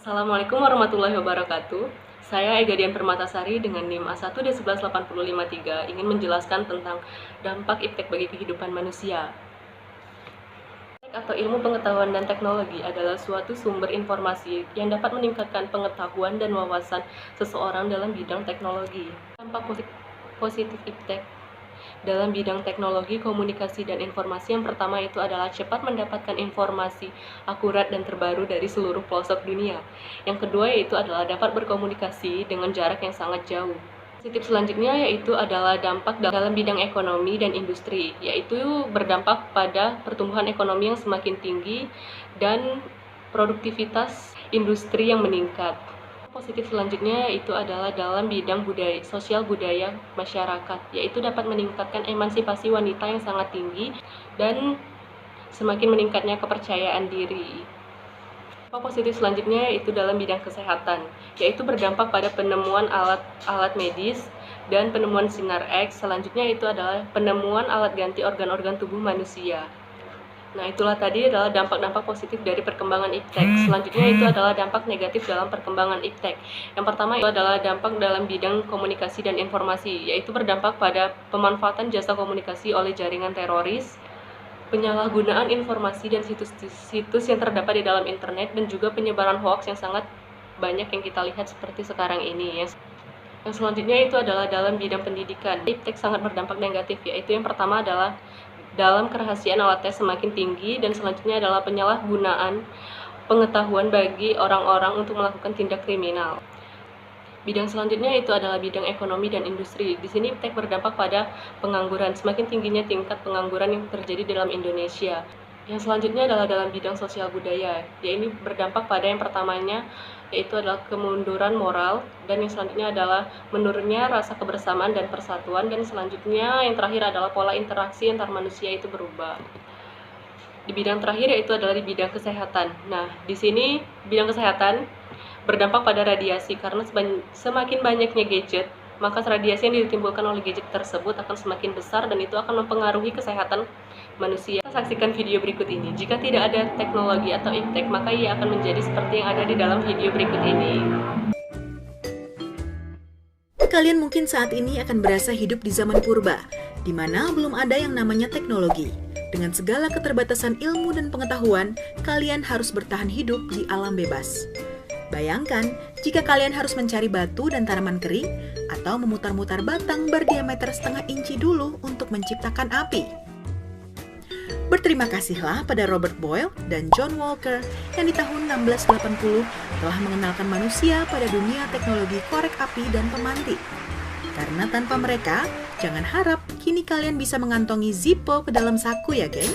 Assalamualaikum warahmatullahi wabarakatuh. Saya Ega Dian Permatasari dengan NIM A1D11803 ingin menjelaskan tentang dampak iptek bagi kehidupan manusia. Iptek atau ilmu pengetahuan dan teknologi adalah suatu sumber informasi yang dapat meningkatkan pengetahuan dan wawasan seseorang dalam bidang teknologi. Dampak positif iptek dalam bidang teknologi, komunikasi, dan informasi yang pertama itu adalah cepat mendapatkan informasi akurat dan terbaru dari seluruh pelosok dunia. Yang kedua yaitu adalah dapat berkomunikasi dengan jarak yang sangat jauh. Positif selanjutnya yaitu adalah dampak dalam bidang ekonomi dan industri, yaitu berdampak pada pertumbuhan ekonomi yang semakin tinggi dan produktivitas industri yang meningkat. Positif selanjutnya itu adalah dalam bidang budaya, sosial budaya masyarakat, yaitu dapat meningkatkan emansipasi wanita yang sangat tinggi dan semakin meningkatnya kepercayaan diri. Positif selanjutnya itu dalam bidang kesehatan, yaitu berdampak pada penemuan alat medis dan penemuan sinar X. Selanjutnya itu adalah penemuan alat ganti organ-organ tubuh manusia. Nah, itulah tadi adalah dampak-dampak positif dari perkembangan iptek. Selanjutnya itu adalah dampak negatif dalam perkembangan iptek. Yang pertama itu adalah dampak dalam bidang komunikasi dan informasi, yaitu berdampak pada pemanfaatan jasa komunikasi oleh jaringan teroris, penyalahgunaan informasi dan situs-situs yang terdapat di dalam internet, dan juga penyebaran hoaks yang sangat banyak yang kita lihat seperti sekarang ini. Yang selanjutnya itu adalah dalam bidang pendidikan. Iptek sangat berdampak negatif, yaitu yang pertama adalah dalam kerahasiaan alat tes semakin tinggi, dan selanjutnya adalah penyalahgunaan pengetahuan bagi orang-orang untuk melakukan tindak kriminal. Bidang selanjutnya itu adalah bidang ekonomi dan industri. Di sini iptek berdampak pada pengangguran, semakin tingginya tingkat pengangguran yang terjadi dalam Indonesia. Yang selanjutnya adalah dalam bidang sosial budaya. Ini berdampak pada yang pertamanya yaitu adalah kemunduran moral, dan yang selanjutnya adalah menurunnya rasa kebersamaan dan persatuan, dan selanjutnya yang terakhir adalah pola interaksi antar manusia itu berubah. Di bidang terakhir yaitu adalah di bidang kesehatan. Nah, di sini bidang kesehatan berdampak pada radiasi, karena semakin banyaknya gadget, maka radiasi yang ditimbulkan oleh gadget tersebut akan semakin besar dan itu akan mempengaruhi kesehatan manusia. Saksikan video berikut ini. Jika tidak ada teknologi atau iptek, maka ia akan menjadi seperti yang ada di dalam video berikut ini. Kalian mungkin saat ini akan berasa hidup di zaman purba, di mana belum ada yang namanya teknologi. Dengan segala keterbatasan ilmu dan pengetahuan, kalian harus bertahan hidup di alam bebas. Bayangkan jika kalian harus mencari batu dan tanaman kering, atau memutar-mutar batang berdiameter setengah inci dulu untuk menciptakan api. Berterima kasihlah pada Robert Boyle dan John Walker yang di tahun 1680 telah mengenalkan manusia pada dunia teknologi korek api dan pemantik. Karena tanpa mereka, jangan harap kini kalian bisa mengantongi Zippo ke dalam saku ya, geng.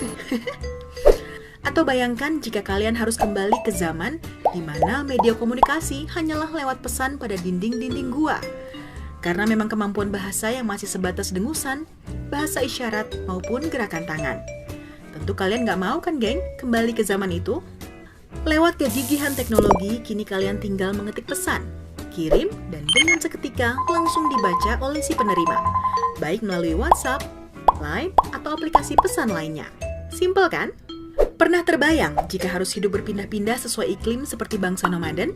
Atau bayangkan jika kalian harus kembali ke zaman di mana media komunikasi hanyalah lewat pesan pada dinding-dinding gua. Karena memang kemampuan bahasa yang masih sebatas dengusan, bahasa isyarat maupun gerakan tangan. Tentu kalian nggak mau kan, geng, kembali ke zaman itu? Lewat kegigihan teknologi, kini kalian tinggal mengetik pesan, kirim, dan dengan seketika langsung dibaca oleh si penerima, baik melalui WhatsApp, Line, atau aplikasi pesan lainnya. Simpel kan? Pernah terbayang jika harus hidup berpindah-pindah sesuai iklim seperti bangsa nomaden?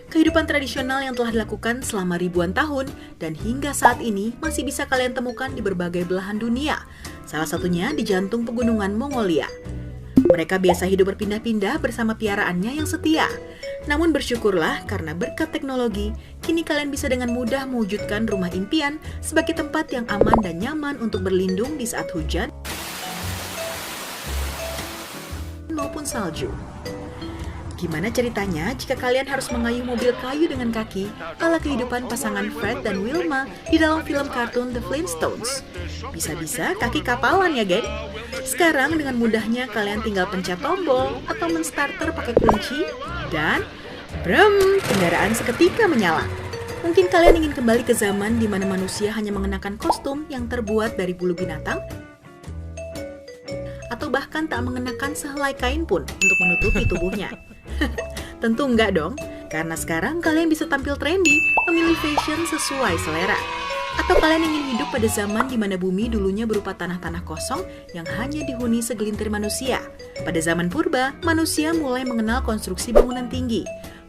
Kehidupan tradisional yang telah dilakukan selama ribuan tahun dan hingga saat ini masih bisa kalian temukan di berbagai belahan dunia, salah satunya di jantung pegunungan Mongolia. Mereka biasa hidup berpindah-pindah bersama piaraannya yang setia. Namun bersyukurlah karena berkat teknologi, kini kalian bisa dengan mudah mewujudkan rumah impian sebagai tempat yang aman dan nyaman untuk berlindung di saat hujan maupun salju. Gimana ceritanya jika kalian harus mengayuh mobil kayu dengan kaki ala kehidupan pasangan Fred dan Wilma di dalam film kartun The Flintstones? Bisa-bisa kaki kapalan ya, geng? Sekarang dengan mudahnya kalian tinggal pencet tombol atau menstarter pakai kunci dan brem, kendaraan seketika menyala. Mungkin kalian ingin kembali ke zaman di mana manusia hanya mengenakan kostum yang terbuat dari bulu binatang atau bahkan tak mengenakan sehelai kain pun untuk menutupi tubuhnya. Tentu enggak dong, karena sekarang kalian bisa tampil trendy, memilih fashion sesuai selera. Atau kalian ingin hidup pada zaman di mana bumi dulunya berupa tanah-tanah kosong yang hanya dihuni segelintir manusia. Pada zaman purba, manusia mulai mengenal konstruksi bangunan tinggi.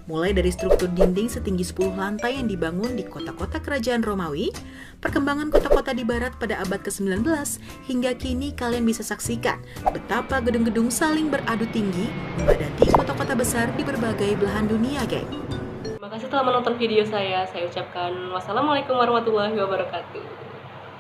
mulai dari struktur dinding setinggi 10 lantai yang dibangun di kota-kota kerajaan Romawi, perkembangan kota-kota di barat pada abad ke-19, hingga kini kalian bisa saksikan betapa gedung-gedung saling beradu tinggi memadati kota-kota besar di berbagai belahan dunia, geng. Terima kasih telah menonton video saya ucapkan wassalamualaikum warahmatullahi wabarakatuh.